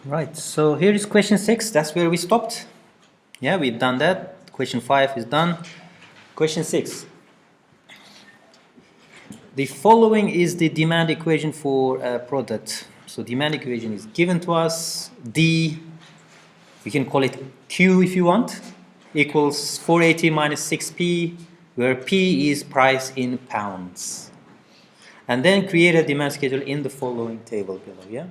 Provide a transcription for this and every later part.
Right, so here is question 6. That's where we stopped. Yeah, we've done that. Question 5 is done. Question 6. The following is the demand equation for a product. So demand equation is given to us. D, we can call it Q if you want, equals 480 minus 6P, where P is price in pounds. And then create a demand schedule in the following table below, yeah?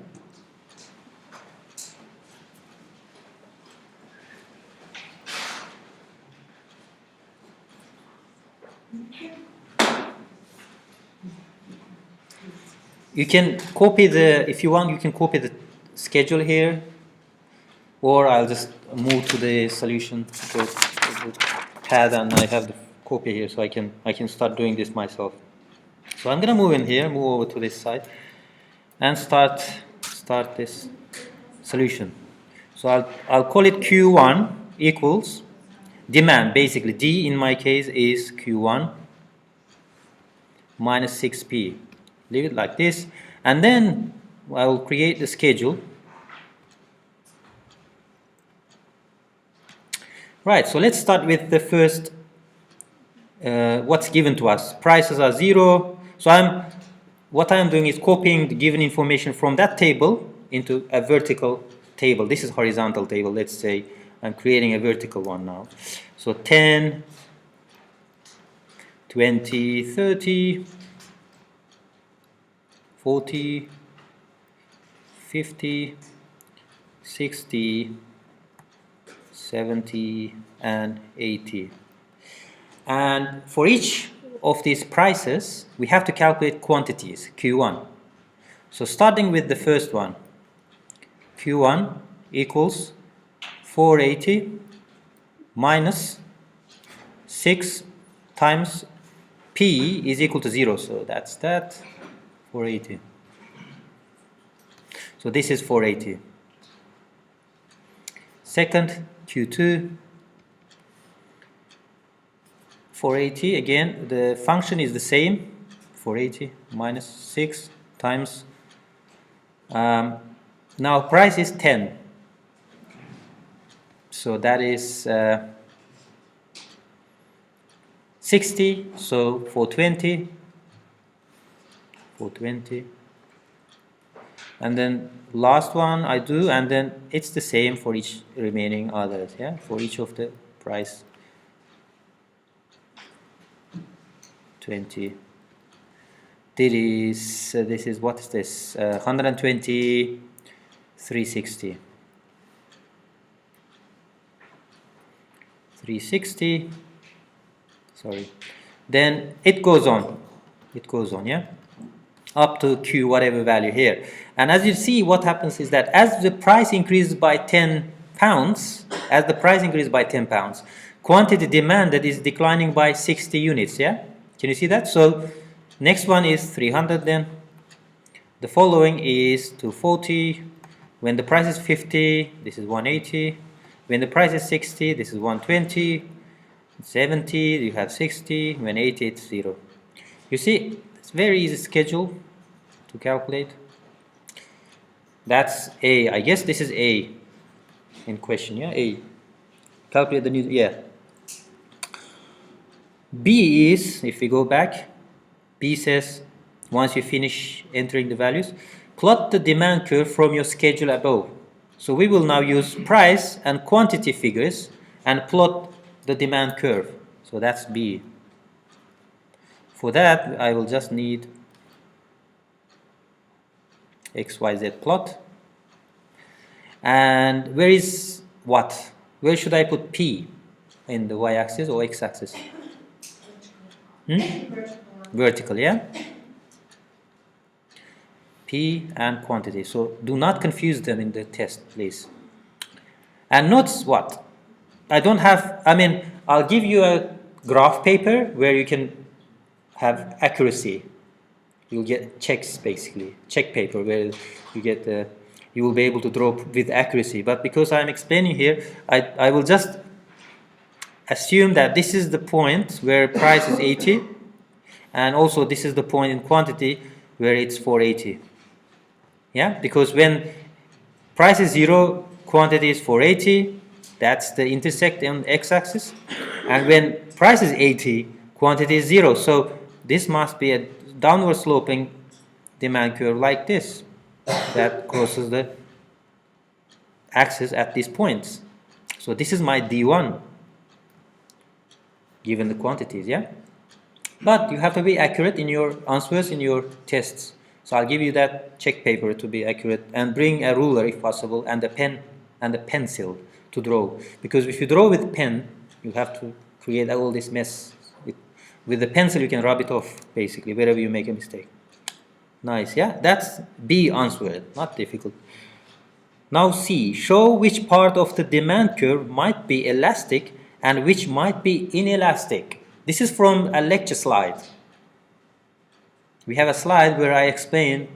You can copy if you want, you can copy the schedule here, or I'll just move to the solution pad and I have the copy here, so I can start doing this myself. So I'm gonna move in here, move over to this side, and start this solution. So I'll call it Q1 equals demand. Basically, D in my case is Q1 minus 6P. Leave it like this, and then I will create the schedule. Right, so let's start with the first, what's given to us. Prices are 0, so what I'm doing is copying the given information from that table into a vertical table. This is horizontal table, let's say. I'm creating a vertical one now. So 10, 20, 30, 40, 50, 60, 70, and 80. And for each of these prices, we have to calculate quantities, Q1. So starting with the first one, Q1 equals 480 minus 6 times P is equal to 0. So that's that, 480. So this is 480. Second, Q2, 480. Again, the function is the same, 480 minus 6 times. Now price is 10. So that is 60. So 420. 420. And then last one I do, and then it's the same for each remaining others, yeah, for each of the price. 20. This is what is this? 120, 360. 360. Sorry. Then it goes on. It goes on, yeah, up to Q whatever value here. And as you see, what happens is that as the price increases by 10 pounds, quantity demanded is declining by 60 units, yeah? Can you see that? So next one is 300 then. The following is 240. When the price is 50, this is 180. When the price is 60, this is 120. 70, you have 60. When 80, it's 0. You see, it's very easy schedule to calculate. That's A. I guess this is A in question, yeah? A. Calculate the new, yeah. B is, if we go back, B says, once you finish entering the values, plot the demand curve from your schedule above. So we will now use price and quantity figures and plot the demand curve. So that's B. For that, I will just need XYZ plot. And where is what? Where should I put P? In the y-axis or x-axis? Vertical, yeah? P and quantity. So do not confuse them in the test, please. And notice what? I don't have, I'll give you a graph paper where you can have accuracy. You'll get checks, basically. Check paper where you get you will be able to draw with accuracy. But because I'm explaining here, I will just assume that this is the point where price is 80, and also this is the point in quantity where it's 480. Yeah, because when Price is 0, quantity is 480. That's the intersect on the x-axis. And when price is 80, quantity is 0. So this must be a downward sloping demand curve like this that crosses the axis at these points. So this is my D1 given the quantities, yeah? But you have to be accurate in your answers in your tests. So I'll give you that check paper to be accurate and bring a ruler if possible and a pen and a pencil to draw. Because if you draw with pen, you have to create all this mess. With the pencil you can rub it off basically wherever you make a mistake. Nice, yeah? That's B answered, not difficult. Now C, show which part of the demand curve might be elastic and which might be inelastic. This is from a lecture slide. We have a slide where I explain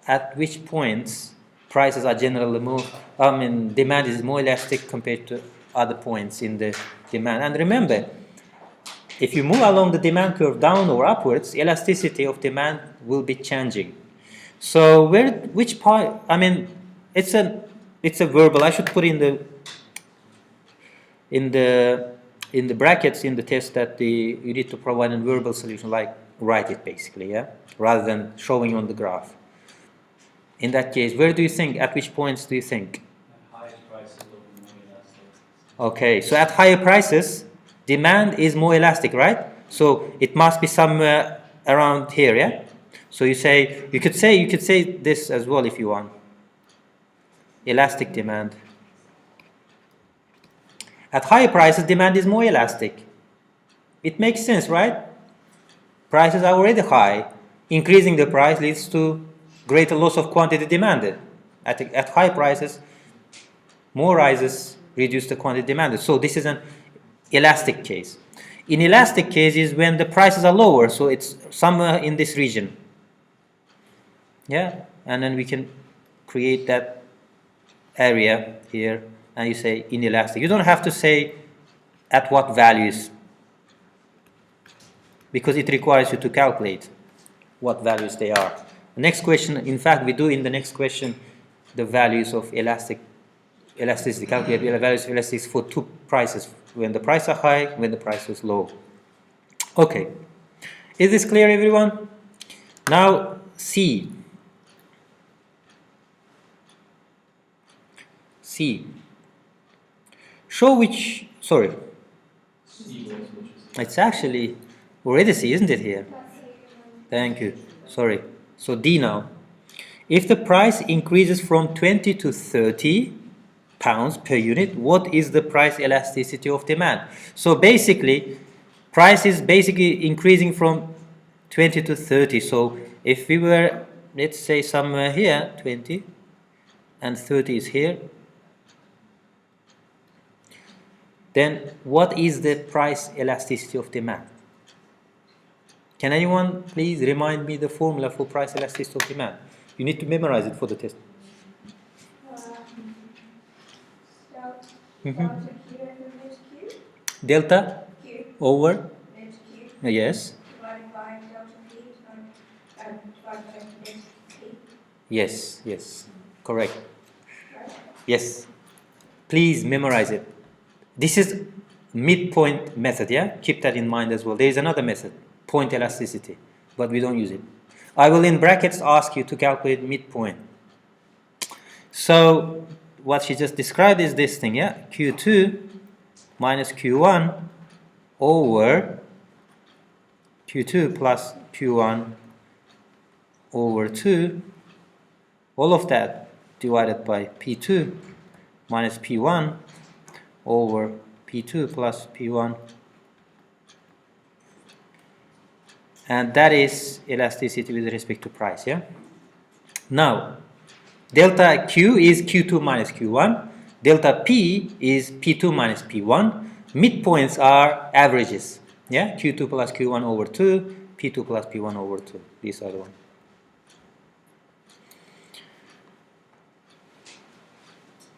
at which points prices are generally more, demand is more elastic compared to other points in the demand. And remember, if you move along the demand curve down or upwards, elasticity of demand will be changing. So which part, it's a verbal. I should put in the brackets in the test that you need to provide a verbal solution, like write it basically, yeah, rather than showing on the graph. In that case, where do you think? At which points do you think? At higher prices will be more elastic. Okay, so at higher prices, demand is more elastic, right? So it must be somewhere around here, yeah. So you could say this as well if you want. Elastic demand. At higher prices, demand is more elastic. It makes sense, right? Prices are already high. Increasing the price leads to greater loss of quantity demanded. At high prices, more rises reduce the quantity demanded. So this is an elastic case. Inelastic case is when the prices are lower, so it's somewhere in this region. Yeah, and then we can create that area here, and you say inelastic. You don't have to say at what values, because it requires you to calculate what values they are. The next question, in fact, we do in the next question the values of elasticity, calculate the values of elasticity for two prices, when the prices are high, when the price is low. Okay, is this clear, everyone? Now C. Show which, sorry, it's actually already C, isn't it here? Thank you, sorry. So D now. If the price increases from 20 to 30 pounds per unit, what is the price elasticity of demand? So basically, price is basically increasing from 20 to 30. So if we were, let's say somewhere here, 20, and 30 is here, then what is the price elasticity of demand? Can anyone please remind me the formula for price elasticity of demand? You need to memorize it for the test. Delta Q over, into Q yes, divided by delta P divided by delta P. yes, correct, Right? yes. Please memorize it. This is midpoint method, yeah? Keep that in mind as well. There is another method, point elasticity, but we don't use it. I will in brackets ask you to calculate midpoint. So what she just described is this thing, yeah? Q2 minus Q1 over Q2 plus Q1 over 2, all of that divided by P2 minus P1 over P2 plus P1, and that is elasticity with respect to price, yeah? Now, delta Q is Q2 minus Q1, delta P is P2 minus P1, midpoints are averages, yeah? Q2 plus Q1 over 2, P2 plus P1 over 2, these are the ones.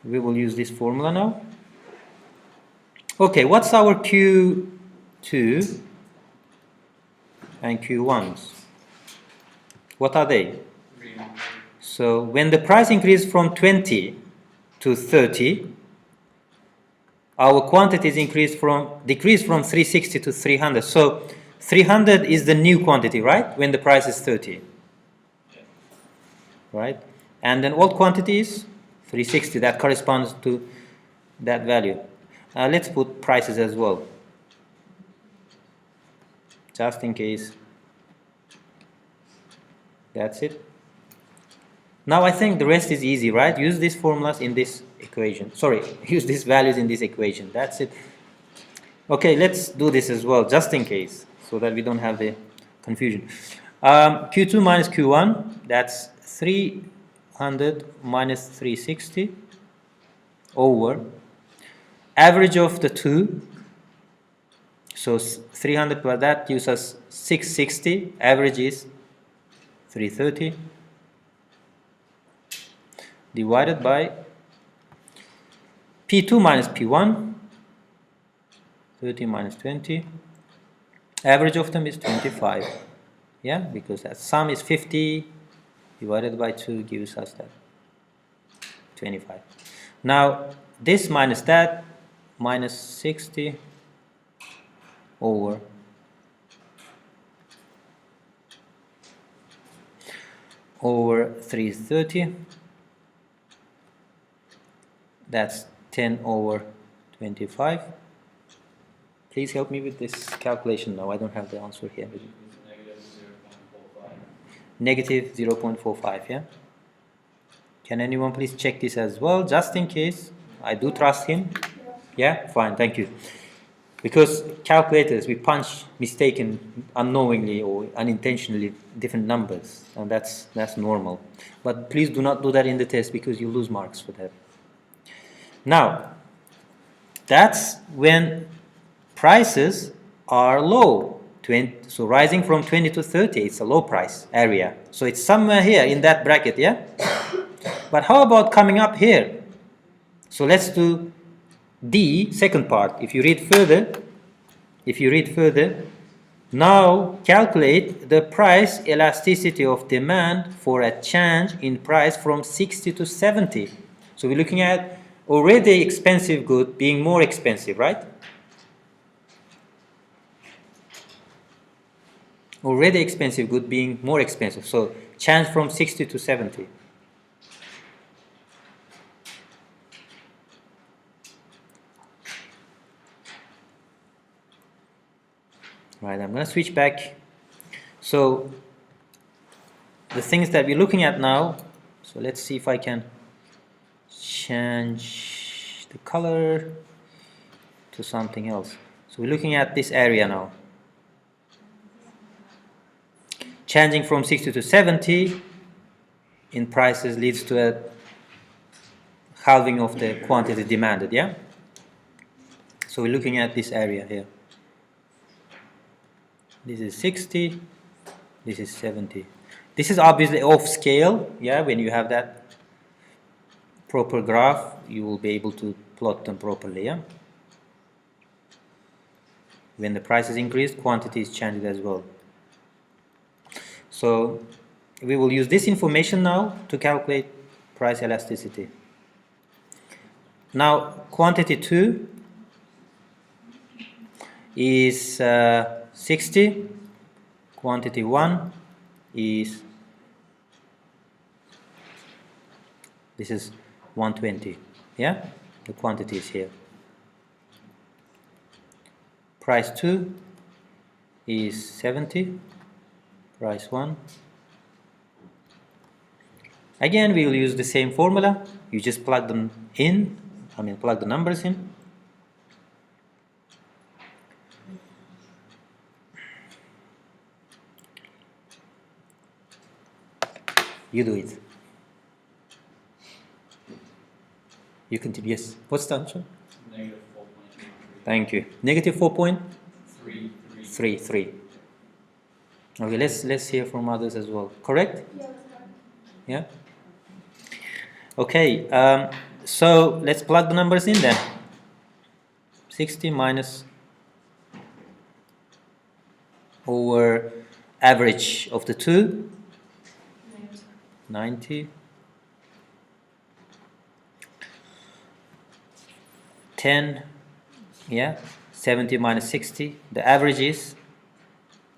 We will use this formula now. Okay, what's our Q2 and Q1s? What are they? So when the price increased from 20 to 30, our quantities decreased from 360 to 300. So 300 is the new quantity, right? When the price is 30, right? And then old quantity is 360. That corresponds to that value. Let's put prices as well, just in case. That's it. Now I think the rest is easy, right? Use these formulas in this equation. Sorry, use these values in this equation. That's it. Okay, let's do this as well, just in case, so that we don't have the confusion. Q2 minus Q1, that's 300 minus 360 over average of the two. So 300 plus that gives us 660. Average is 330 divided by P2 minus P1, 30 minus 20. Average of them is 25. Yeah, because that sum is 50 divided by 2 gives us that 25. Now this minus that, minus 60 over over 330. That's 10 over 25. Please help me with this calculation now. I don't have the answer here. It's -0.45. Negative 0.45, yeah? Can anyone please check this as well, just in case? I do trust him. Yeah, fine, thank you. Because calculators, we punch mistaken, unknowingly or unintentionally different numbers, and that's normal. But please do not do that in the test, because you lose marks for that. Now, that's when prices are low. So rising from 20 to 30, it's a low price area. So it's somewhere here in that bracket, yeah? But how about coming up here? So let's do D, second part. If you read further, now calculate the price elasticity of demand for a change in price from 60 to 70. So we're looking at already expensive good being more expensive, right? Already expensive good being more expensive. So change from 60 to 70. Right, I'm going to switch back. So the things that we're looking at now, so let's see if I can change the color to something else. So we're looking at this area now. Changing from 60 to 70 in prices leads to a halving of the quantity demanded, yeah? So we're looking at this area here. This is 60, this is 70. This is obviously off scale, yeah? When you have that proper graph, you will be able to plot them properly, yeah? When the price is increased, quantity is changed as well. So we will use this information now to calculate price elasticity. Now quantity 2 is 60, quantity 1 is, this is 120, yeah? The quantity is here. Price 2 is 70, price 1. Again, we will use the same formula. You just plug them in, plug the numbers in. You do it. You continue. Yes. What's the answer? -4.33. Thank you. Negative 4.33. Okay, let's hear from others as well. Correct? Yeah, that's correct. Yeah. Okay. So let's plug the numbers in then. 60 minus over average of the two. 90 10, yeah, 70 minus 60, the average is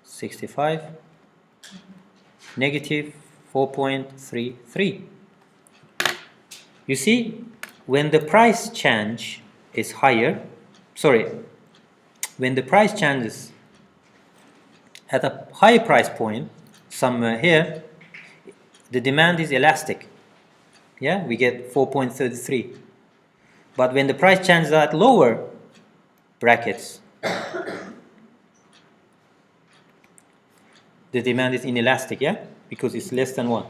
65, negative 4.33. You see, when the price change is higher, sorry, when the price changes at a higher price point, somewhere here, the demand is elastic. Yeah, we get 4.33. But when the price changes at lower brackets, the demand is inelastic, yeah? Because it's less than 1.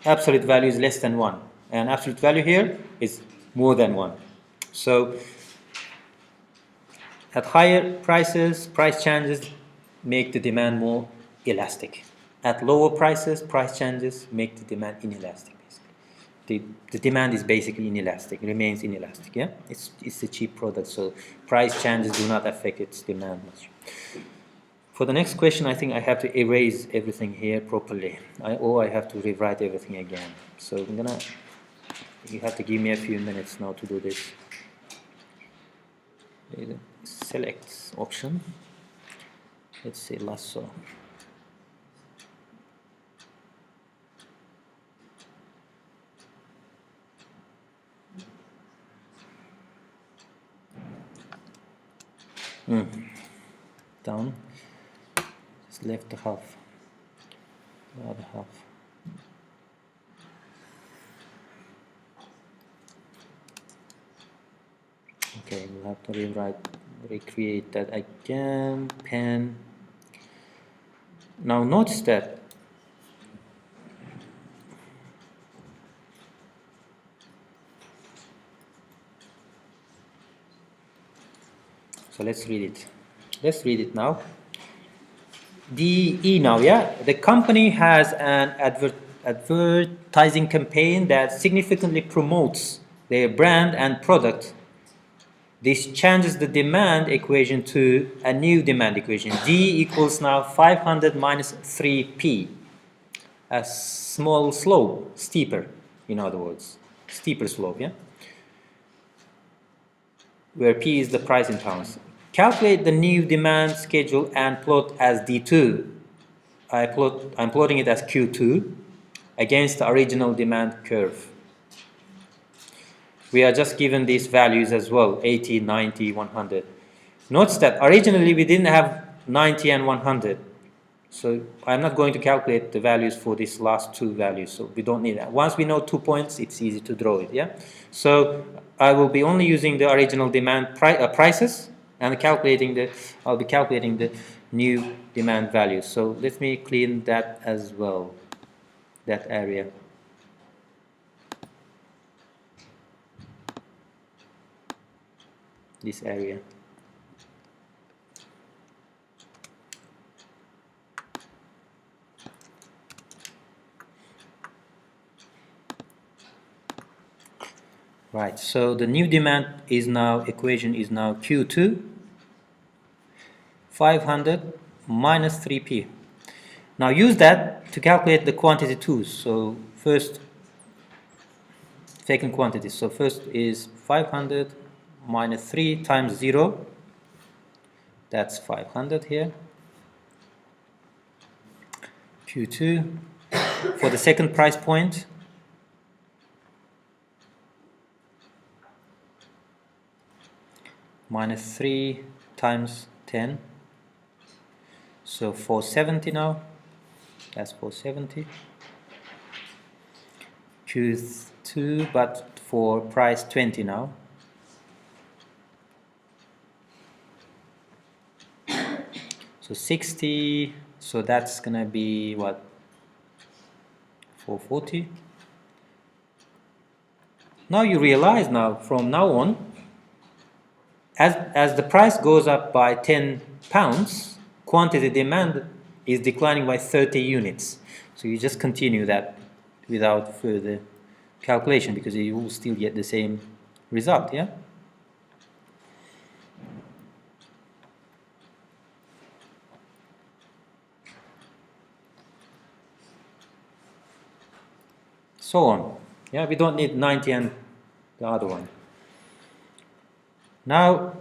Absolute value is less than 1. And absolute value here is more than 1. So, at higher prices, price changes make the demand more elastic. At lower prices, price changes make the demand inelastic, basically. The demand is basically inelastic, remains inelastic, yeah? It's a cheap product, so price changes do not affect its demand much. For the next question, I think I have to erase everything here properly, or I have to rewrite everything again. So you have to give me a few minutes now to do this. Select option. Let's say lasso. Down. Just left the half. The other half. Okay, we'll have to recreate that again. Pen. Now notice that so let's read it. Let's read it now. DE now, yeah? The company has an advertising campaign that significantly promotes their brand and product. This changes the demand equation to a new demand equation. D equals now 500 minus 3P. A small slope, steeper, in other words. Steeper slope, yeah? Where P is the price in pounds. Calculate the new demand schedule and plot as D2. I'm plotting it as Q2 against the original demand curve. We are just given these values as well, 80, 90, 100. Notice that originally we didn't have 90 and 100. So I'm not going to calculate the values for these last two values, so we don't need that. Once we know 2 points, it's easy to draw it, yeah? So I will be only using the original demand prices and I'll be calculating the new demand values. So let me clean that as well, that area. This area. Right, so the new demand is now, equation is now Q2, 500 minus 3P. Now use that to calculate the quantity 2. So first, second quantity. So first is 500 minus 3 times 0. That's 500 here. Q2. For the second price point, minus 3 times 10. So 470 now. That's 470. Q2, but for price 20 now. So 60, so that's gonna be what? 440. Now you realize now, from now on, as the price goes up by 10 pounds, quantity demand is declining by 30 units. So you just continue that without further calculation because you will still get the same result, yeah? So on. Yeah, we don't need 90 and the other one. Now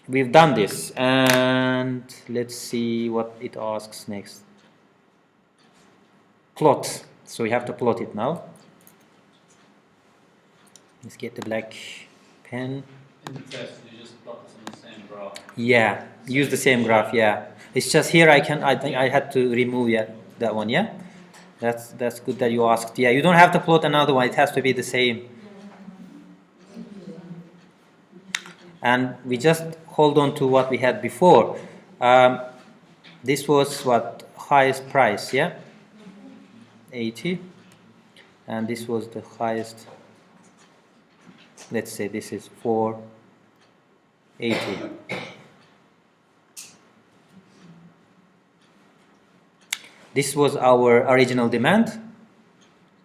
we've done this, and let's see what it asks next. Plot. So we have to plot it now. Let's get the black pen. In the test, you just plot this on the same graph. Yeah, use the same graph. Yeah, it's just here I think I had to remove that one. Yeah, that's good that you asked. Yeah, you don't have to plot another one. It has to be the same. And we just hold on to what we had before. This was what, highest price, yeah, 80, and this was the highest. Let's say this is 480. This was our original demand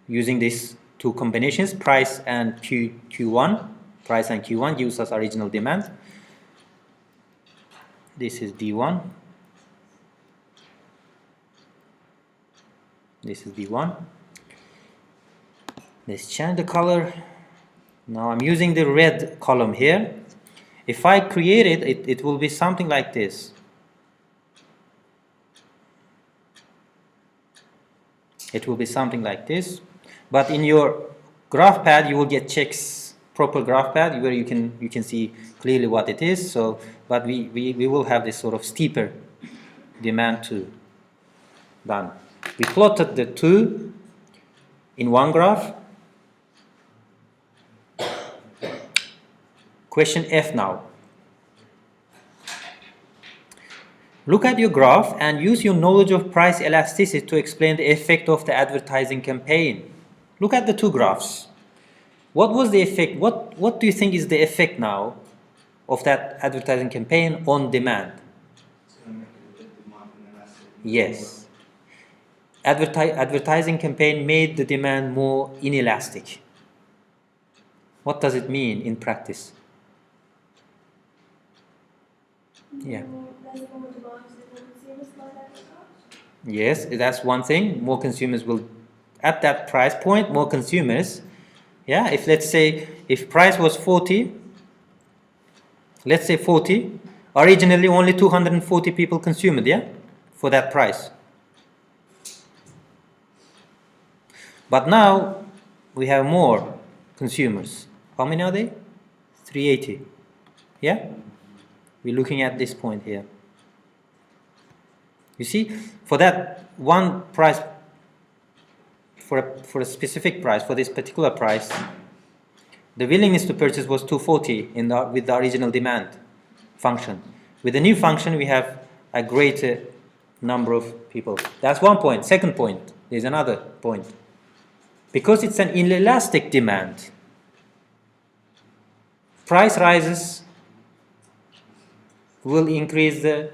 using these two combinations, price and Q1. Price and Q1 gives us original demand. This is D1. This is D1. Let's change the color. Now I'm using the red column here. If I create it will be something like this. It will be something like this. But in your graph pad you will get checks. Proper graph pad where you can see clearly what it is. So, but we will have this sort of steeper demand too. Done. We plotted the two in one graph. Question F now. Look at your graph and use your knowledge of price elasticity to explain the effect of the advertising campaign. Look at the two graphs. What was the effect? What do you think is the effect now of that advertising campaign on demand? Yes. Advertising campaign made the demand more inelastic. What does it mean in practice? Yeah. Yes, that's one thing. More consumers will, at that price point, more consumers. Yeah, if let's say, if price was 40, let's say 40, originally only 240 people consumed, yeah, for that price. But now we have more consumers. How many are they? 380. Yeah? We're looking at this point here. You see, for that one price, for a specific price, for this particular price, the willingness to purchase was 240 with the original demand function. With the new function, we have a greater number of people. That's one point. Second point, there's another point. Because it's an inelastic demand, price rises will increase the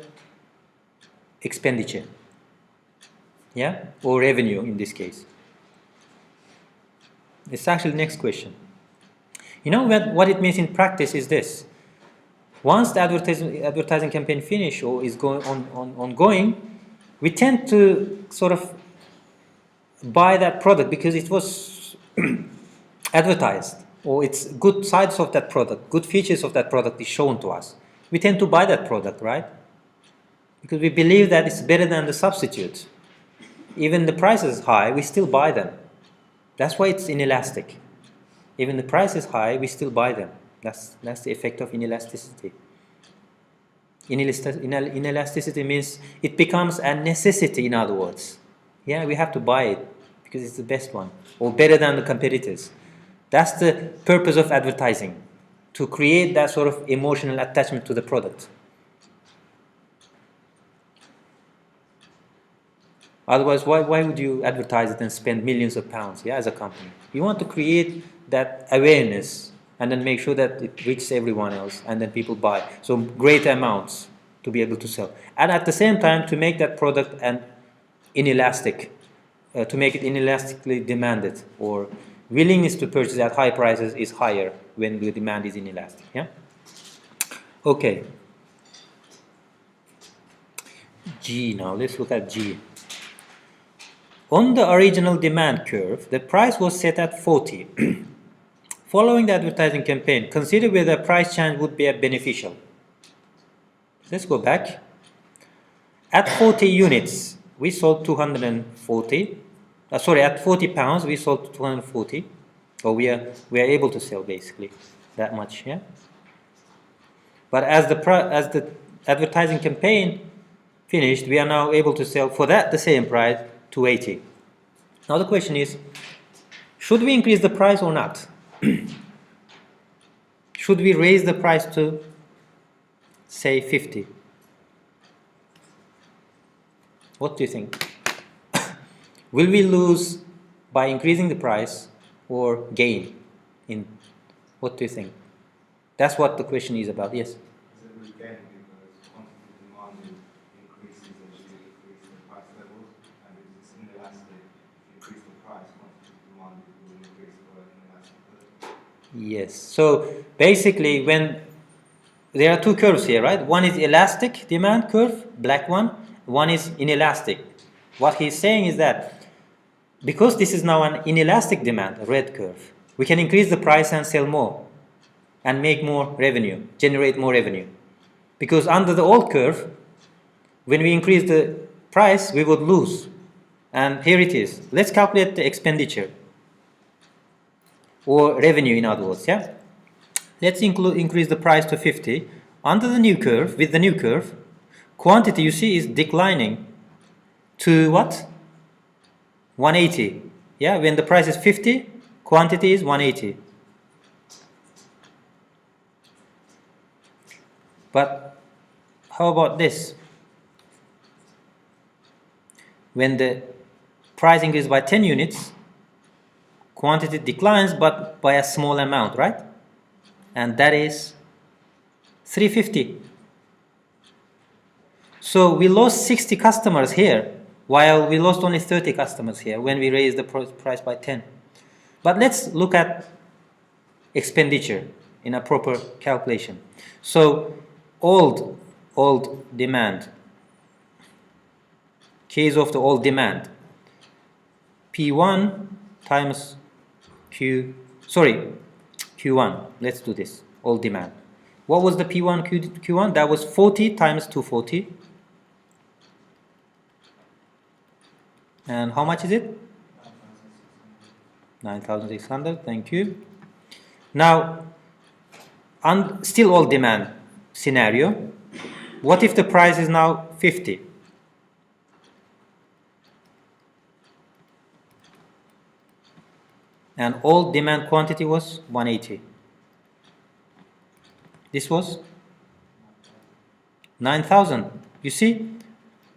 expenditure, yeah, or revenue in this case. It's actually the next question. You know what it means in practice is this. Once the advertising campaign finish or is going ongoing, we tend to sort of buy that product because it was advertised, or it's good sides of that product, good features of that product is shown to us. We tend to buy that product, right? Because we believe that it's better than the substitute. Even the price is high, we still buy them. That's why it's inelastic. Even the price is high, we still buy them. That's the effect of inelasticity. Inelasticity means it becomes a necessity, in other words. Yeah, we have to buy it because it's the best one, or better than the competitors. That's the purpose of advertising, to create that sort of emotional attachment to the product. Otherwise, why would you advertise it and spend millions of pounds, yeah, as a company? You want to create that awareness and then make sure that it reaches everyone else and then people buy. So great amounts to be able to sell. And at the same time, to make that product inelastic, to make it inelastically demanded, or willingness to purchase at high prices is higher when the demand is inelastic, yeah? Okay. G now, let's look at G. On the original demand curve, the price was set at 40 Following the advertising campaign, consider whether price change would be beneficial. Let's go back. At 40 units, we sold 240. At 40 pounds, we sold 240. Or we are able to sell basically that much, yeah. But as the advertising campaign finished, we are now able to sell for the same price 280. Now the question is, should we increase the price or not? Should we raise the price to, say, 50? What do you think? Will we lose by increasing the price or gain? What do you think? That's what the question is about. Yes? We gain because quantity demand increases as you increase the price levels, and it's inelastic. If you increase the price, quantity demand will increase for inelastic. Yes. So basically, when there are two curves here, right? One is elastic demand curve, black one. One is inelastic. What he's saying is that because this is now an inelastic demand, a red curve, we can increase the price and sell more and make more revenue, generate more revenue. Because under the old curve, when we increase the price, we would lose. And here it is. Let's calculate the expenditure or revenue, in other words, yeah? Let's increase the price to 50. Under the new curve, with the new curve, quantity, you see, is declining to what? 180. Yeah, when the price is 50, quantity is 180. But how about this? When the price increases by 10 units, quantity declines but by a small amount, right? And that is 350. So we lost 60 customers here, while we lost only 30 customers here when we raised the price by 10. But let's look at expenditure in a proper calculation. So old demand, case of the old demand, P1 times Q1. Let's do this, old demand. What was the P1 Q1? That was 40 times 240. And how much is it? 9,600. Thank you. Now, still old demand scenario. What if the price is now 50? And all demand quantity was 180. This was 9,000. You see,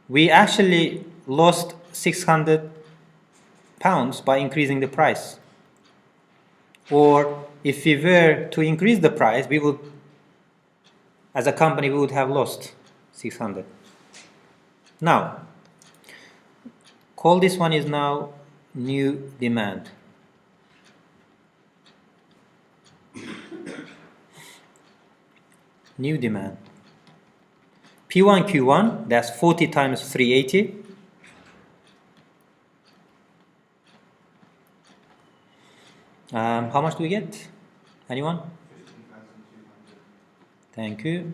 we actually lost 600 pounds by increasing the price. Or if we were to increase the price, we would, as a company, we would have lost 600. Now, call this one is now new demand. New demand. P1 Q1, that's 40 times 380. How much do we get? Anyone? 15,200. Thank you.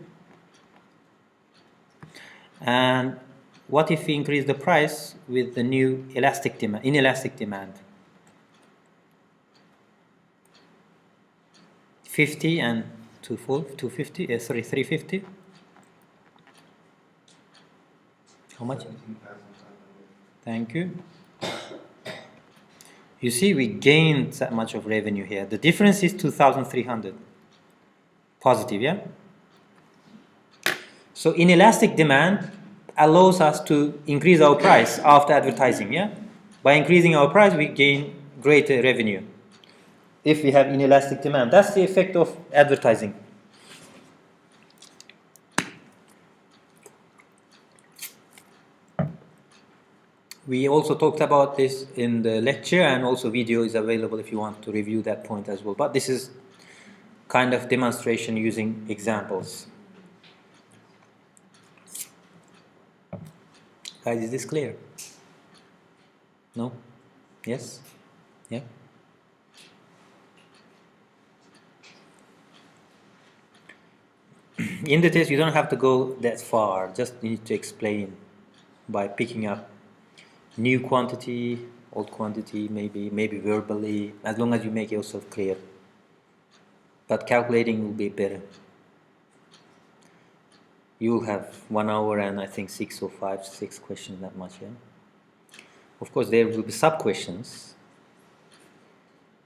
And what if we increase the price with the new inelastic demand? 50 and 250, 350. How much? 17,500. Thank you. You see, we gained that much of revenue here. The difference is 2,300. Positive, yeah? So inelastic demand allows us to increase our price after advertising, yeah? By increasing our price, we gain greater revenue. If we have inelastic demand, that's the effect of advertising. We also talked about this in the lecture, and also video is available if you want to review that point as well. But this is kind of demonstration using examples. Guys, is this clear? No? Yes? Yeah? in the test you don't have to go that far, just you need to explain by picking up new quantity, old quantity, maybe verbally, as long as you make yourself clear. But calculating will be better. You'll have 1 hour and I think 6 or 5, 6 questions, that much, yeah? Of course, there will be sub-questions.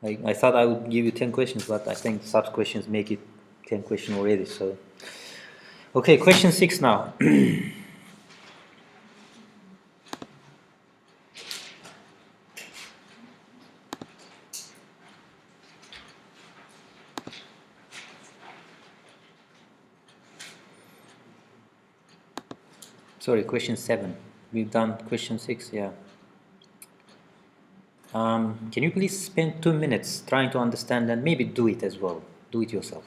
I thought I would give you 10 questions, but I think sub-questions make it 10 questions already, so. Okay, question 6 now. Sorry, question 7. We've done question 6, yeah. Can you please spend 2 minutes trying to understand and maybe do it as well? Do it yourself.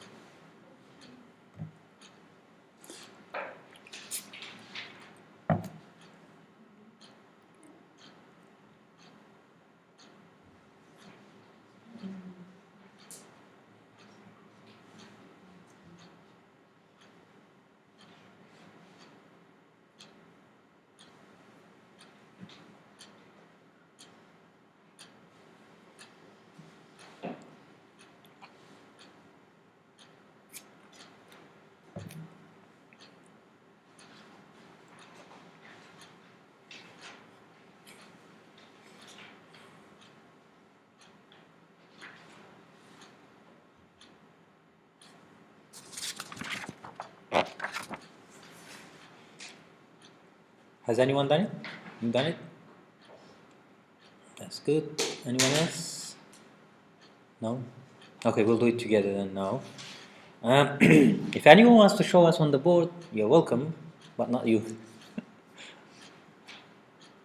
Has anyone done it? You done it? That's good. Anyone else? No? Okay, we'll do it together then now. If anyone wants to show us on the board, you're welcome, but not you.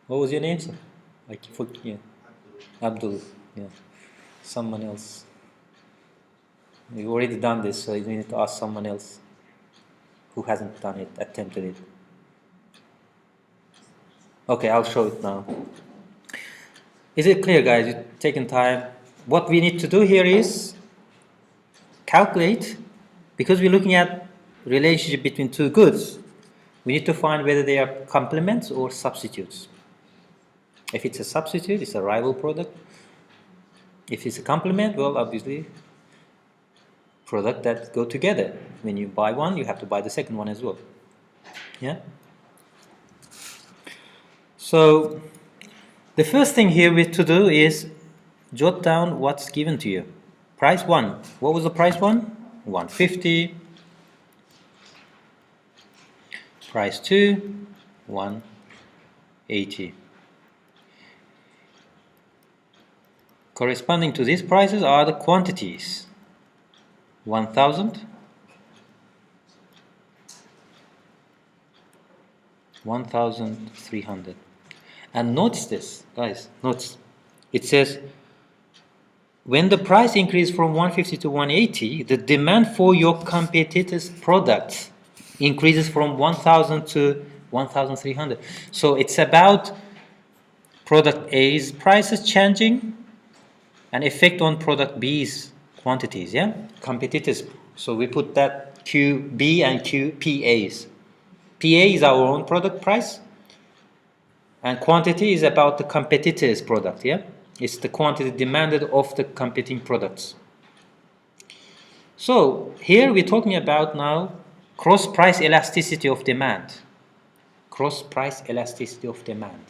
What was your name, sir? Yeah. Abdul. Yeah. Someone else. You've already done this, so you need to ask someone else who hasn't done it, attempted it. Okay, I'll show it now. Is it clear, guys? You're taking time. What we need to do here is calculate, because we're looking at relationship between two goods. We need to find whether they are complements or substitutes. If it's a substitute, it's a rival product. If it's a complement, well, obviously, product that go together. When you buy one, you have to buy the second one as well. Yeah? So, the first thing here we have to do is jot down what's given to you. Price 1. What was the price 1? 150. Price 2, 180. Corresponding to these prices are the quantities. 1,000, 1,300. And notice this, guys, notice. It says, when the price increases from 150 to 180, the demand for your competitor's product increases from 1,000 to 1,300. So it's about product A's prices changing and effect on product B's quantities, yeah? Competitors. So we put that QB and QPA's. PA is our own product price, and quantity is about the competitor's product, yeah? It's the quantity demanded of the competing products. So here we're talking about now cross price elasticity of demand. Cross price elasticity of demand.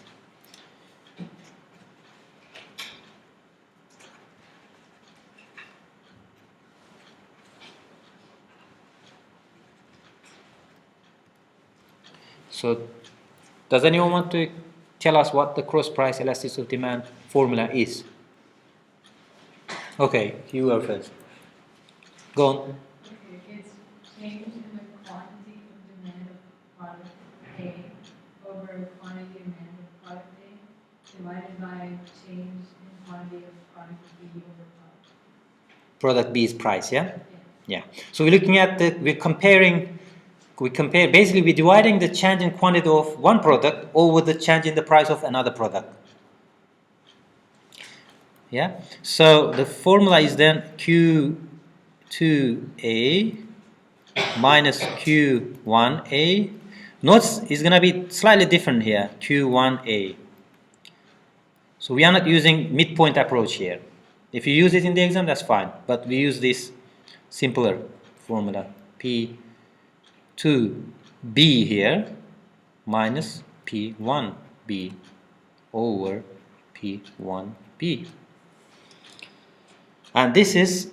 So does anyone want to tell us what the cross price elasticity of demand formula is? Okay, you are first. Go on. Okay, it's change in the quantity of demand of product A over quantity of demand of product A divided by change in quantity of product B over Product B's price, yeah? A. Yeah. So we're looking at basically we're dividing the change in quantity of one product over the change in the price of another product. Yeah. So the formula is then Q2A minus Q1A. Notice it's going to be slightly different here, Q1A. So we are not using midpoint approach here. If you use it in the exam, that's fine. But we use this simpler formula, P2B here minus P1B over P1B. And this is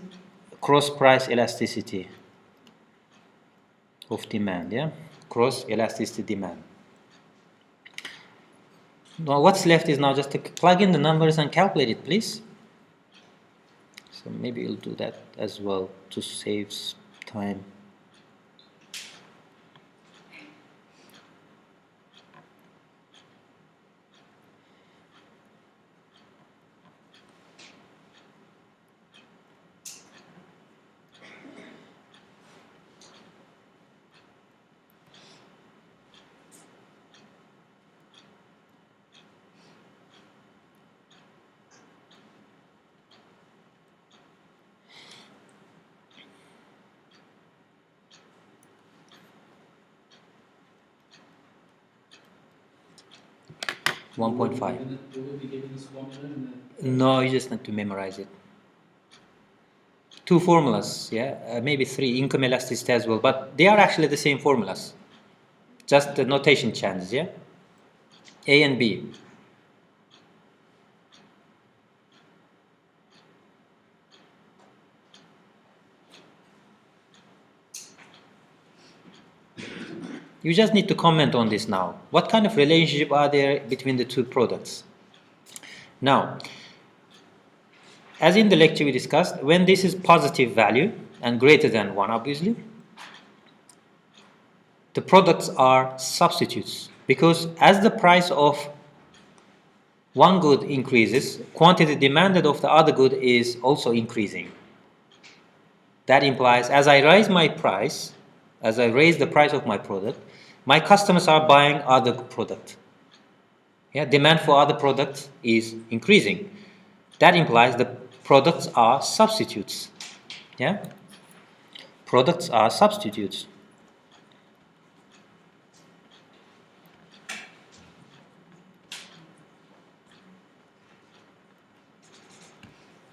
cross price elasticity of demand, yeah? Cross elasticity demand. Now what's left is now just to plug in the numbers and calculate it, please. So maybe we'll do that as well to save time. Will we 1.5. be given this formula in No, you just need to memorize it. Two formulas, yeah, maybe three, income elasticity as well, but they are actually the same formulas. Just the notation changes, yeah? A and B. You just need to comment on this now. What kind of relationship are there between the two products? Now, as in the lecture we discussed, when this is positive value and greater than 1, obviously, the products are substitutes, because as the price of one good increases, quantity demanded of the other good is also increasing. That implies as I raise my price, as I raise the price of my product, my customers are buying other product. Yeah, demand for other products is increasing. That implies the products are substitutes. Yeah, products are substitutes.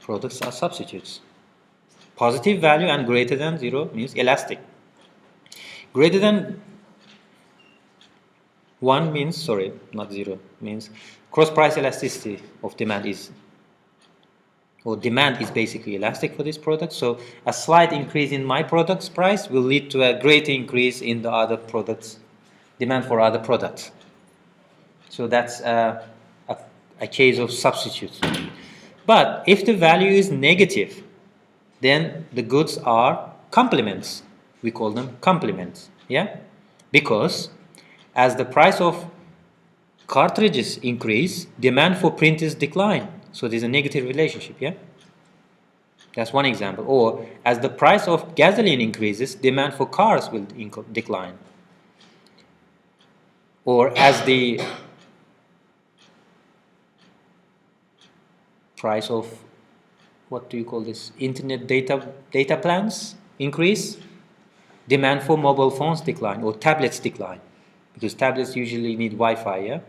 Products are substitutes. Positive value and greater than 0 means elastic. Greater than 1 means, sorry, not 0, means cross price elasticity of demand is, or demand is basically elastic for this product. So a slight increase in my product's price will lead to a greater increase in the other products, demand for other products. So that's a case of substitute. But if the value is negative, then the goods are complements. We call them complements, yeah? Because as the price of cartridges increase, demand for printers decline. So there's a negative relationship, yeah? That's one example. Or as the price of gasoline increases, demand for cars will decline. Or as the price of, what do you call this, internet data plans increase, demand for mobile phones decline, or tablets decline, because tablets usually need Wi-Fi, yeah,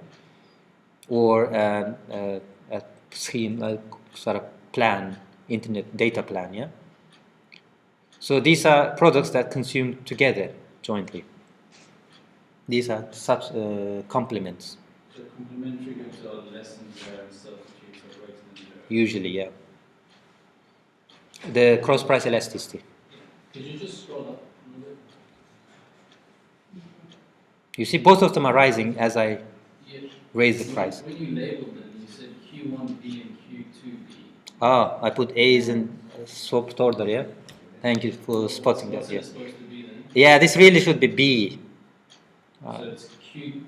or a scheme, sort of plan, internet data plan, yeah. So these are products that consume together jointly. These are complements. So complementary goods are less than 0 and substitutes are greater than 0. Usually, yeah. The cross price elasticity. Could you just scroll up a little bit? You see, both of them are rising as I Yeah. raise the price. When you labeled them, you said Q1B and Q2B. Ah, I put A's in swapped order, yeah? Thank you for spotting that, What's yeah. it supposed to be then? Yeah, this really should be B. So it's Q.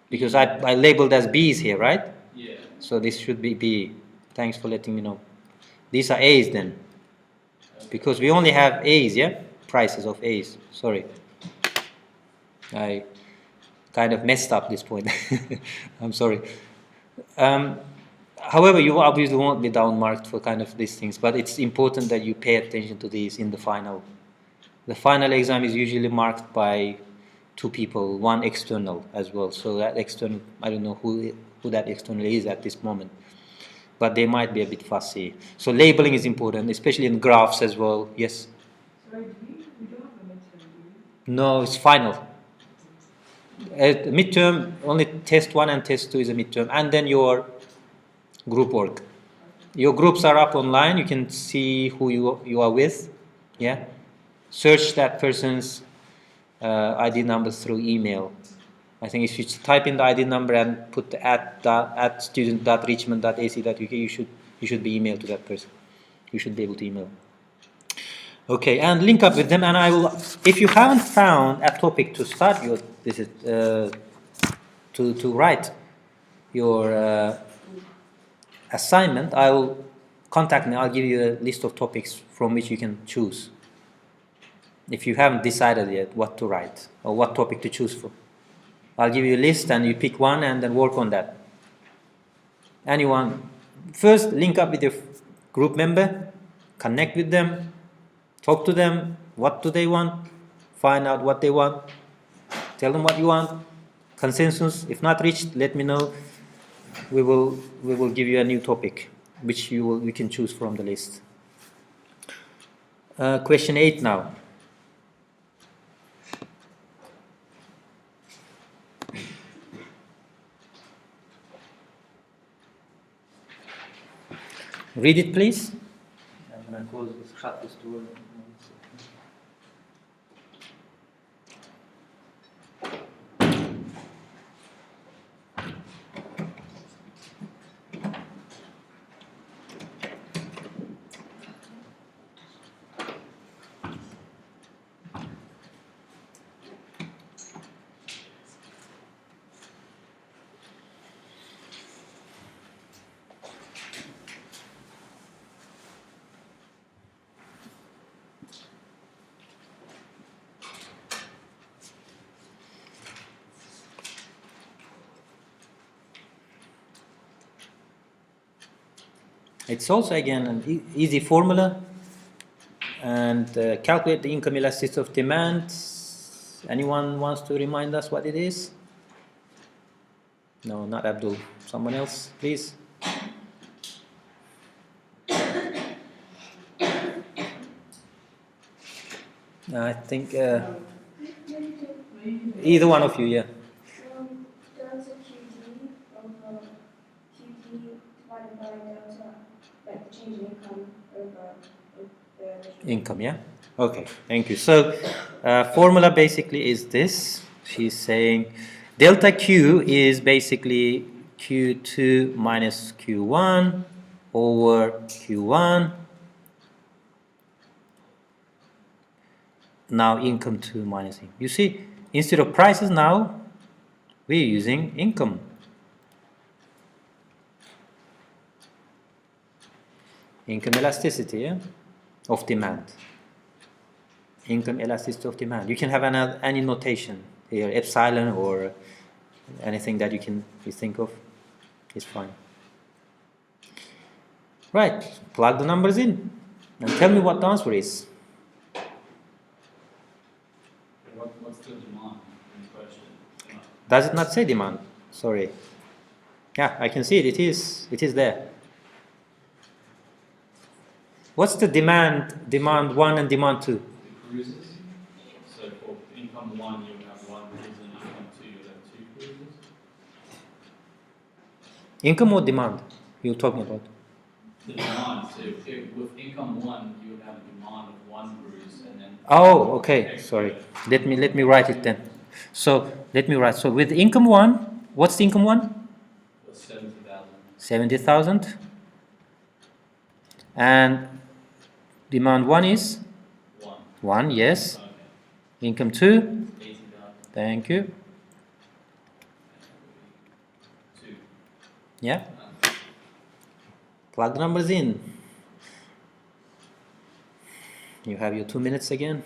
Because I labeled as B's here, right? Yeah. So this should be B. Thanks for letting me know. These are A's then. Because we only have A's, yeah? Prices of A's. Sorry. I kind of messed up this point. I'm sorry. However, you obviously won't be down marked for kind of these things, but it's important that you pay attention to these in the final The final exam is usually marked by 2 people, one external as well. So that external, I don't know who that external is at this moment, but they might be a bit fussy. So labeling is important, especially in graphs as well. Yes? Sorry, we don't have a midterm, do we? No, it's final. Midterm, only test 1 and test 2 is a midterm, and then your group work. Your groups are up online. You can see who you are with. Yeah, search that person's ID number through email. I think if you type in the ID number and put at student.richmond.ac.uk, you should be emailed to that person. You should be able to email. Okay, and link up with them. And I will, if you haven't found a topic to start your to write your assignment, I will contact me. I'll give you a list of topics from which you can choose. If you haven't decided yet what to write or what topic to choose for, I'll give you a list and you pick one and then work on that. Anyone, first link up with your group member, connect with them, talk to them. What do they want? Find out what they want. Tell them what you want. Consensus. If not reached, let me know. We will give you a new topic, which we can choose from the list. Question 8 now. Read it, please. I'm going to close this, shut this door. It's also again an easy formula, and calculate the income elasticity of demand. Anyone wants to remind us what it is? No, not Abdul. Someone else, please. I think either one of you, yeah. Delta QD over QD divided by delta, like the change in income over the Income, yeah? Okay, thank you. So, formula basically is this. She's saying delta Q is basically Q2 minus Q1 over Q1. Now income 2 minus income. You see, instead of prices now, we're using income. Income elasticity, yeah, of demand. Income elasticity of demand. You can have any notation here, epsilon or anything that you think of is fine. Right, plug the numbers in and tell me what the answer is. What's the demand in question? Does it not say demand? Sorry. Yeah, I can see it. It is there. What's the demand? Demand 1 and demand 2. The cruises. So for income 1, you would have 1 cruise, and income 2, you would have 2 cruises. Income or demand? You're talking about? The demand. So with income 1, you would have a demand of 1 cruise, and then. Oh, okay. Sorry. Let me write it then. So let me write. So with income 1, what's the income 1? 70,000. 70,000. And demand 1 is 1. 1. Yes. Okay. Income 2. 80,000. Thank you. 2. Yeah. Plug the numbers in. You have your 2 minutes again.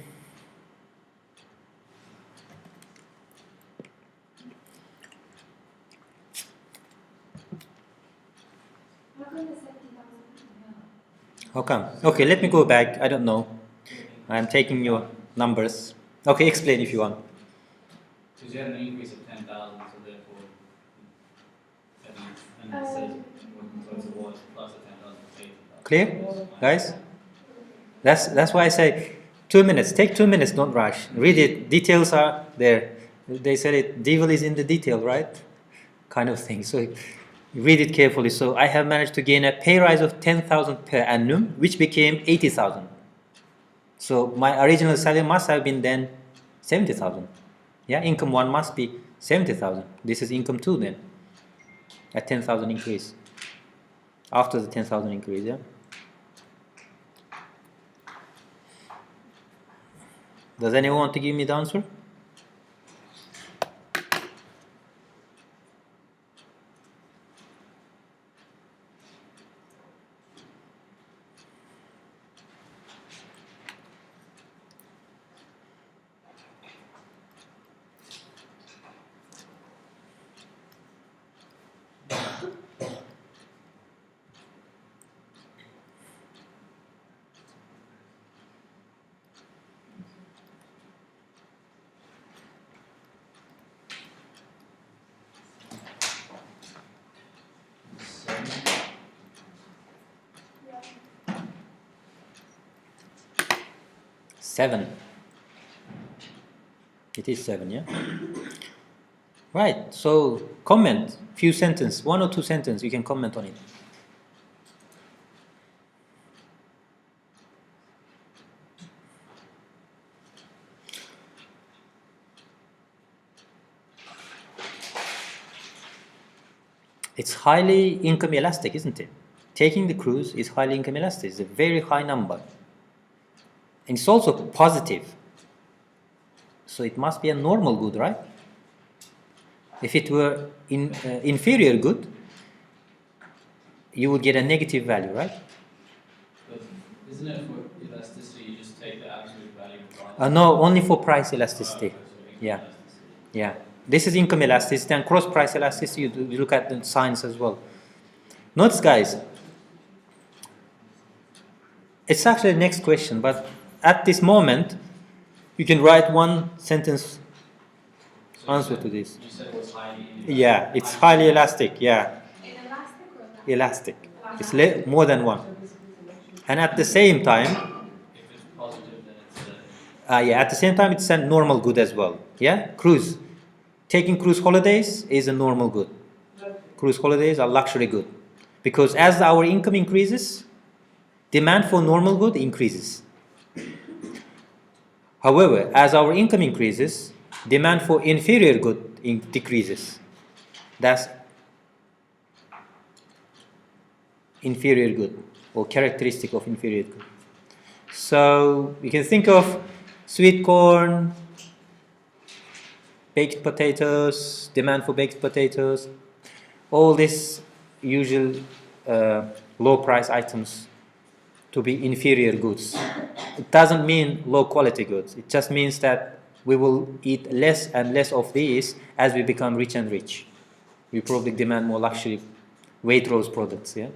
How come the 70,000? How come? Okay, let me go back. I don't know. I'm taking your numbers. Okay, explain if you want. Because you had an increase of 10,000, so therefore, and it says what the total was plus the 10,000 is 80,000. Clear, guys? That's why I say 2 minutes. Take 2 minutes, don't rush. Read it. Details are there. They said it. Devil is in the detail, right? Kind of thing. So read it carefully. So I have managed to gain a pay rise of 10,000 per annum, which became 80,000. So my original salary must have been then 70,000. Yeah, income 1 must be 70,000. This is income 2 then. A 10,000 increase. After the 10,000 increase, yeah. Does anyone want to give me the answer? Seven. It is 7, yeah? Right, so comment, few sentences, 1 or 2 sentences, you can comment on it. It's highly income elastic, isn't it? Taking the cruise is highly income elastic, it's a very high number. And it's also positive. So it must be a normal good, right? If it were inferior good, you would get a negative value, right? But isn't it for elasticity, you just take the absolute value of price? No, only for price elasticity. So income Yeah. elasticity. Yeah. This is income elasticity and cross price elasticity. You look at the signs as well. Notice, guys, it's actually the next question, but at this moment, you can write 1 sentence So answer you to this. You said it was highly inelastic. Yeah, it's highly elastic. Yeah, Inelastic or not? elastic. It's more than 1. And at the same time, If it's positive, then it's yeah, at the same time, it's a normal good as well. Yeah, cruise. Taking cruise holidays is a normal good. Cruise holidays are luxury good. Because as our income increases, demand for normal good increases. However, as our income increases, demand for inferior good decreases. That's inferior good or characteristic of inferior good. So you can think of sweet corn, baked potatoes, demand for baked potatoes, all these usual low price items to be inferior goods. It doesn't mean low quality goods. It just means that we will eat less and less of these as we become rich and rich. We probably demand more luxury Waitrose products, yeah?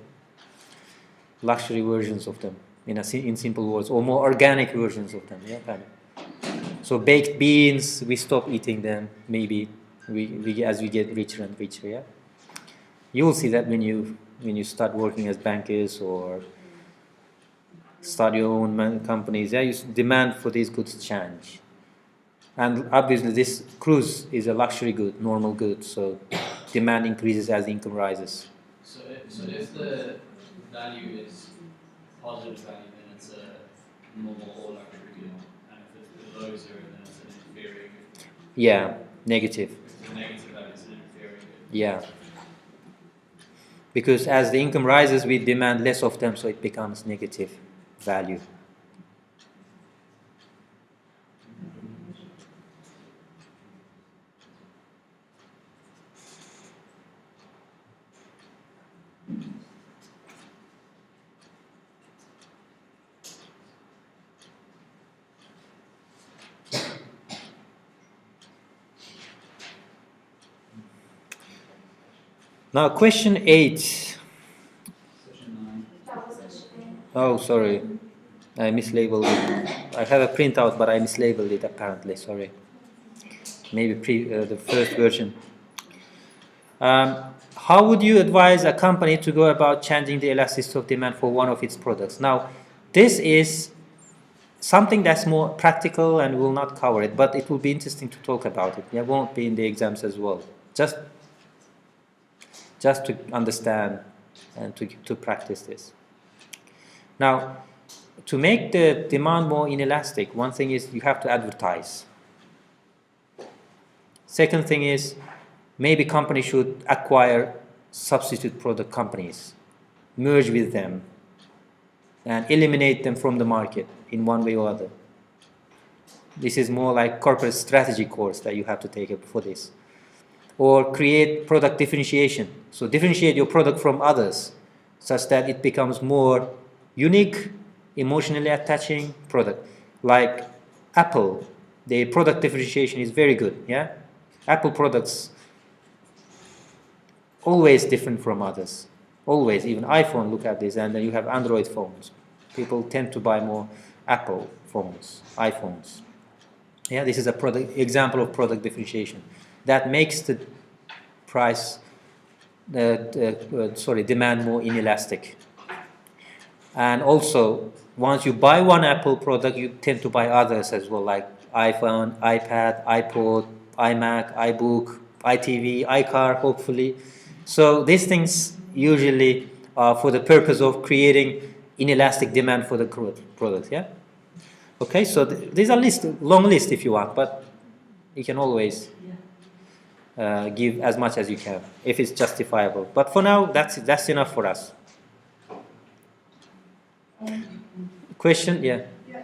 Luxury versions of them, in simple words, or more organic versions of them, yeah, kind of. So baked beans, we stop eating them, maybe, as we get richer and richer, yeah? You will see that when you start working as bankers or start your own companies, yeah, demand for these goods change. And obviously this cruise is a luxury good, normal good, so demand increases as income rises. So if the value is positive value, then it's a normal or luxury good. And if it's below 0, then it's an inferior good. Yeah, negative. If it's a negative value, it's an inferior good. Yeah. Because as the income rises, we demand less of them, so it becomes negative value. Now, question 8. Section 9. That was a shame. Oh, sorry. I mislabeled it. I have a printout, but I mislabeled it apparently. Sorry. Maybe the first version. How would you advise a company to go about changing the elasticity of demand for one of its products? Now, this is something that's more practical and will not cover it, but it will be interesting to talk about it. It won't be in the exams as well. Just to understand and to practice this. Now, to make the demand more inelastic, one thing is you have to advertise. Second thing is maybe companies should acquire substitute product companies, merge with them, and eliminate them from the market in one way or other. This is more like corporate strategy course that you have to take for this. Or create product differentiation. So differentiate your product from others such that it becomes more unique, emotionally attaching product. Like Apple, their product differentiation is very good. Yeah, Apple products always different from others. Always, even iPhone, look at this, and then you have Android phones. People tend to buy more Apple phones, iPhones. Yeah, this is a example of product differentiation that makes the price, demand more inelastic. And also, once you buy one Apple product, you tend to buy others as well, like iPhone, iPad, iPod, iMac, iBook, iTV, iCar, hopefully. So these things usually are for the purpose of creating inelastic demand for the product. Yeah. Okay. So these are long list if you want, but you can always give as much as you can if it's justifiable. But for now, that's enough for us. Question? Yeah. Yeah.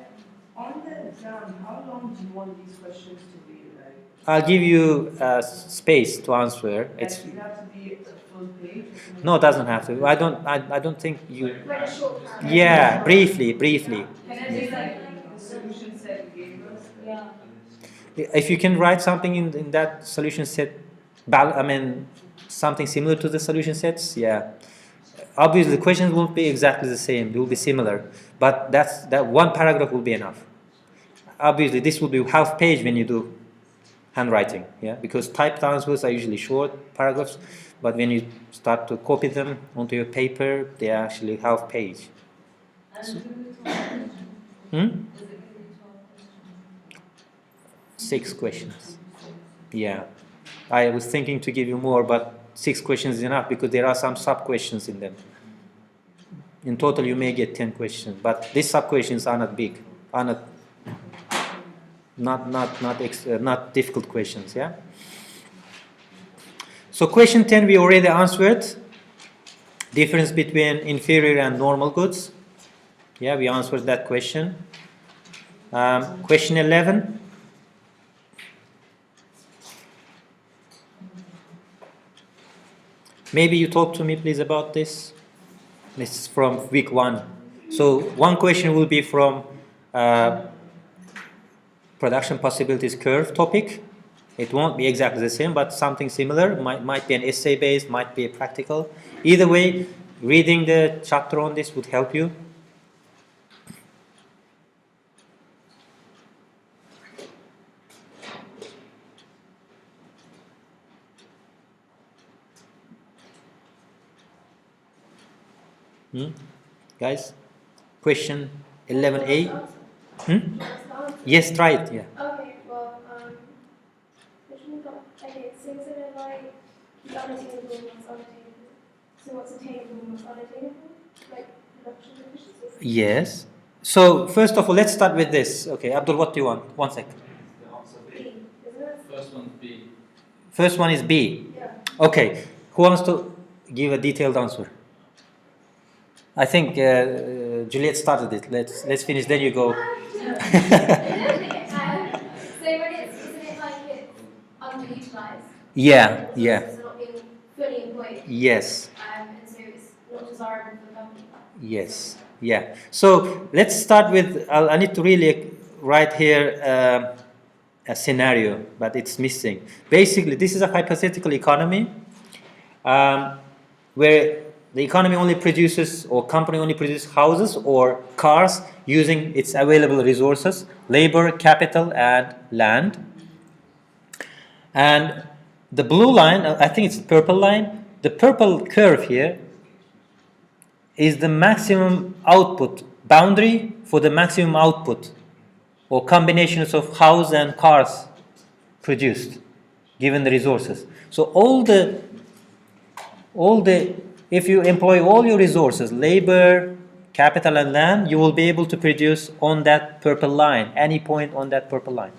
On the exam, how long do you want these questions to be? Like, I'll give you space to answer. It's does it have to be a full page? no, it doesn't have to. I don't think you. Like a short paragraph. Yeah, briefly. Can I do like the solution set you gave us? Yeah. If you can write something in that solution set, something similar to the solution sets, yeah. Obviously, the questions won't be exactly the same. They will be similar, but that one paragraph will be enough. Obviously, this will be half page when you do handwriting, yeah, because typed answers are usually short paragraphs, but when you start to copy them onto your paper, they are actually half page. Hmm? 6 questions. Yeah, I was thinking to give you more, but 6 questions is enough because there are some sub questions in them. In total, you may get 10 questions, but these sub questions are not big, are not difficult questions. Yeah. So question 10 we already answered. Difference between inferior and normal goods. Yeah, we answered that question. Question 11. Maybe you talk to me, please, about this. This is from week 1. So one question will be from production possibilities curve topic. It won't be exactly the same, but something similar. Might be an essay based, might be a practical. Either way, reading the chapter on this would help you. Guys, question 11A. Yes, try it. Yeah. Okay, well, which one got? Okay, so is it like the unattainable and what's unattainable? So what's attainable and what's unattainable? Like production efficiency? Yes. So first of all, let's start with this. Okay, Abdul, what do you want? 1 second. The answer B, B. isn't it? First one's B. First one is B. Yeah. Okay. Who wants to give a detailed answer? I think Juliet started it. Let's finish. Then you go. So when isn't it like it's underutilized? Yeah. It's not being fully employed. Yes. And so it's not desirable for the company. Yes. Yeah. So let's start with. I need to really write here a scenario, but it's missing. Basically, this is a hypothetical economy where the economy only produces, or company only produces houses or cars using its available resources, labor, capital, and land. And the blue line, I think it's the purple line, the purple curve here is the maximum output boundary for the maximum output or combinations of house and cars produced given the resources. So if you employ all your resources, labor, capital, and land, you will be able to produce on that purple line, any point on that purple line.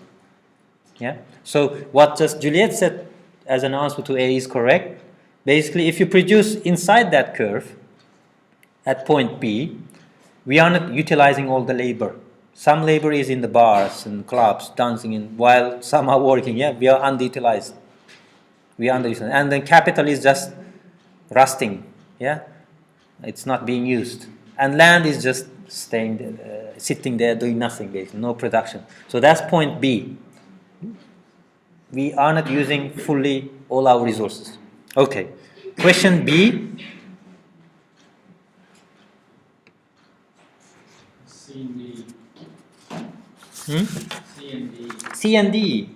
Yeah. So what just Juliet said as an answer to A is correct. Basically, if you produce inside that curve at point B, we are not utilizing all the labor. Some labor is in the bars and clubs, dancing, while some are working. Yeah, we are underutilized. And then capital is just rusting. Yeah, it's not being used. And land is just staying there, sitting there doing nothing, basically, no production. So that's point B. We are not using fully all our resources. Okay. Question B. C and D. C and D. C and D.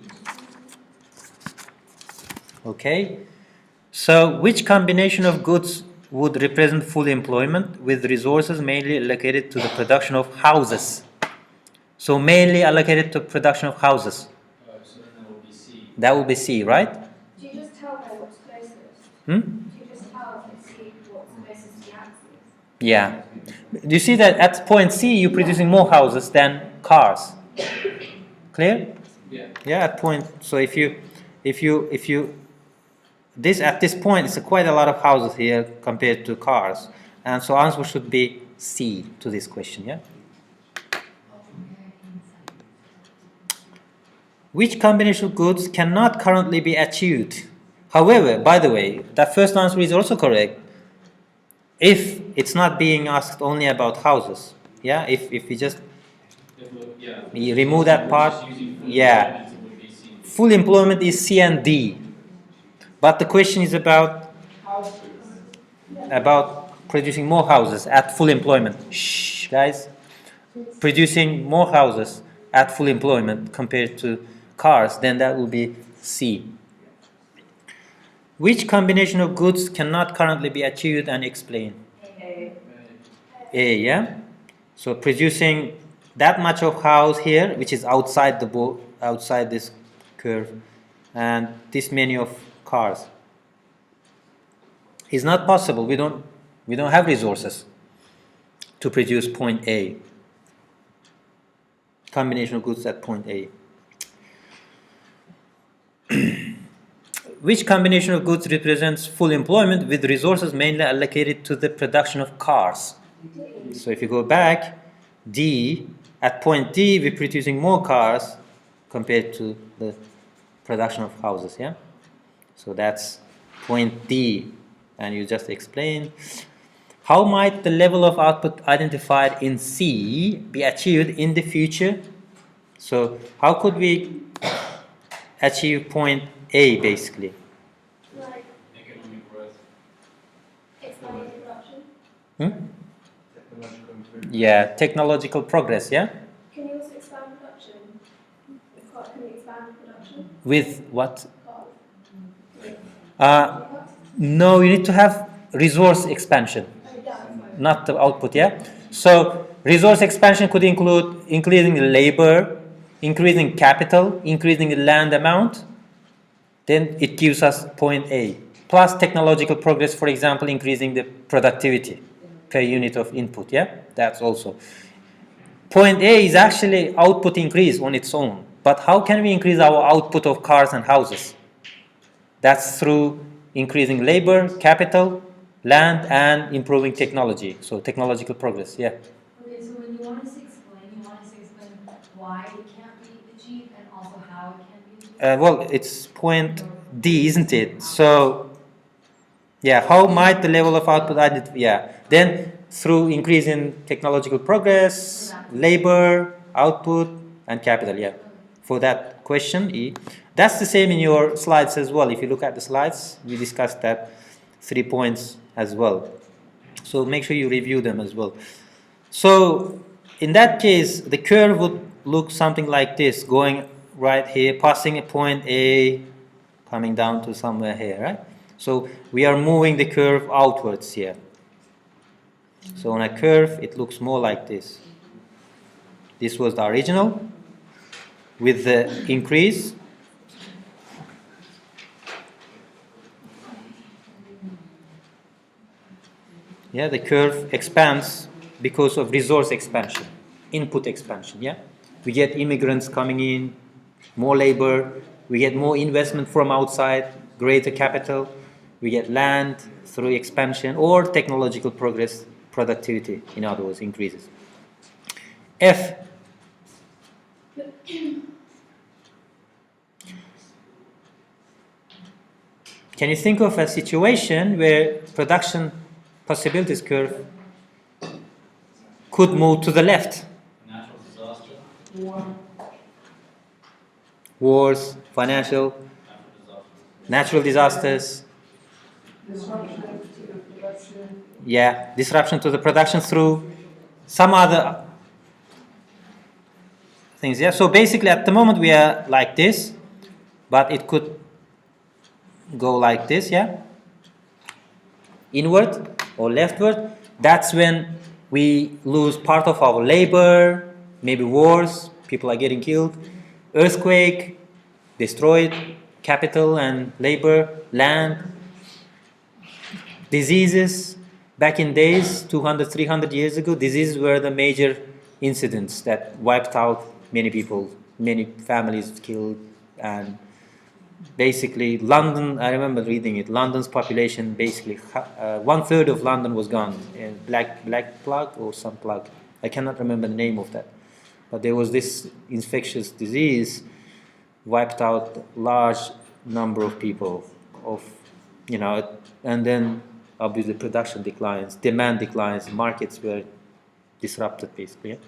Okay. So, which combination of goods would represent full employment with resources mainly allocated to the production of houses? So, mainly allocated to production of houses. So then that will be C. That will be C, right? Do you just tell them what's closest? Hmm? Do you just tell them see what's closest to the axis? Yeah. Do you see that at point C you're producing more houses than cars? Clear? Yeah. Yeah, at point. So if you this at this point it's quite a lot of houses here compared to cars, and so answer should be C to this question. Yeah. Which combination of goods cannot currently be achieved? However, by the way, that first answer is also correct if it's not being asked only about houses. Yeah, if we just we remove that part, yeah, full employment is C and D. But the question is about producing more houses at full employment. Shh, guys, producing more houses at full employment compared to cars, then that will be C. Which combination of goods cannot currently be achieved and explained? A, yeah. So producing that much of house here, which is outside outside this curve, and this many of cars, is not possible. We don't have resources to produce point A. Combination of goods at point A. Which combination of goods represents full employment with resources mainly allocated to the production of cars? So if you go back, D, at point D, we're producing more cars compared to the production of houses, yeah? So that's point D, and you just explain. How might the level of output identified in C be achieved in the future? So how could we achieve point A, basically? Like Economic growth. expanding production? Technological improvement. Yeah, technological progress, yeah? Can you also expand production? Can you expand production? With what? Cars? No, you need to have resource expansion, not the output, yeah? So resource expansion could include increasing labor, increasing capital, increasing the land amount. Then it gives us point A. Plus technological progress, for example, increasing the productivity per unit of input, yeah? That's also. Point A is actually output increase on its own. But how can we increase our output of cars and houses? That's through increasing labor, capital, land, and improving technology. So technological progress, yeah. Okay, so when you want us to explain why it can't be achieved and also how it can be achieved? Well, it's point D, isn't it? So, yeah, how might the level of output identify? Yeah. Then through increase in technological progress, labor, output, and capital, yeah. For that question, E. That's the same in your slides as well. If you look at the slides, we discussed that 3 points as well. So make sure you review them as well. So in that case, the curve would look something like this, going right here, passing a point A, coming down to somewhere here, right? So we are moving the curve outwards here. So on a curve, it looks more like this. This was the original. With the increase, yeah, the curve expands because of resource expansion, input expansion, yeah? We get immigrants coming in, more labor, we get more investment from outside, greater capital, we get land through expansion or technological progress, productivity, in other words, increases. F. Can you think of a situation where production possibilities curve could move to the left? Natural disaster. Wars, financial, natural disasters, Disruption to the production. yeah, disruption to the production through some other things. Yeah, so basically at the moment we are like this, but it could go like this, yeah, inward or leftward. That's when we lose part of our labor, maybe wars, people are getting killed, earthquake, destroyed capital and labor, land, diseases. Back in days, 200, 300 years ago, diseases were the major incidents that wiped out many people, many families killed, and basically London, I remember reading it, London's population, basically 1/3 of London was gone. Black plague or some plague, I cannot remember the name of that. But there was this infectious disease, wiped out large number of people, and then obviously production declines, demand declines, markets were disrupted basically.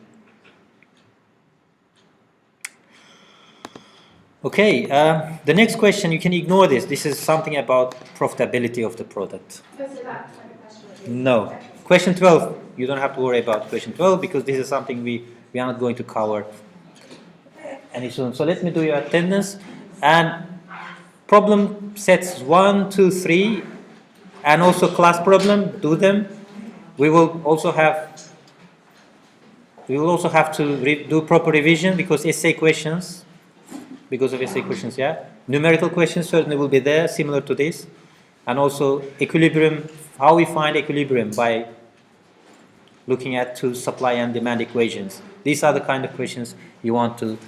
Okay, the next question, you can ignore this. This is something about profitability of the product. Because of that type of question. No. Question 12, you don't have to worry about question 12 because this is something we are not going to cover any soon. So let me do your attendance. And problem sets 1, 2, 3, and also class problem, do them. We will also have to do proper revision because essay questions, yeah. Numerical questions certainly will be there, similar to this. And also equilibrium, how we find equilibrium by looking at two supply and demand equations. These are the kind of questions you want to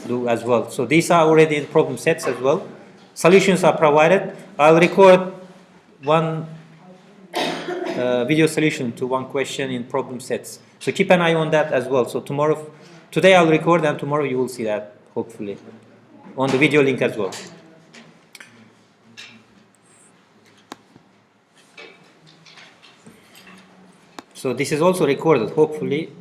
do as well. So these are already in problem sets as well. Solutions are provided. I'll record one video solution to one question in problem sets. So keep an eye on that as well. So today I'll record and tomorrow you will see that, hopefully, on the video link as well. So this is also recorded, hopefully.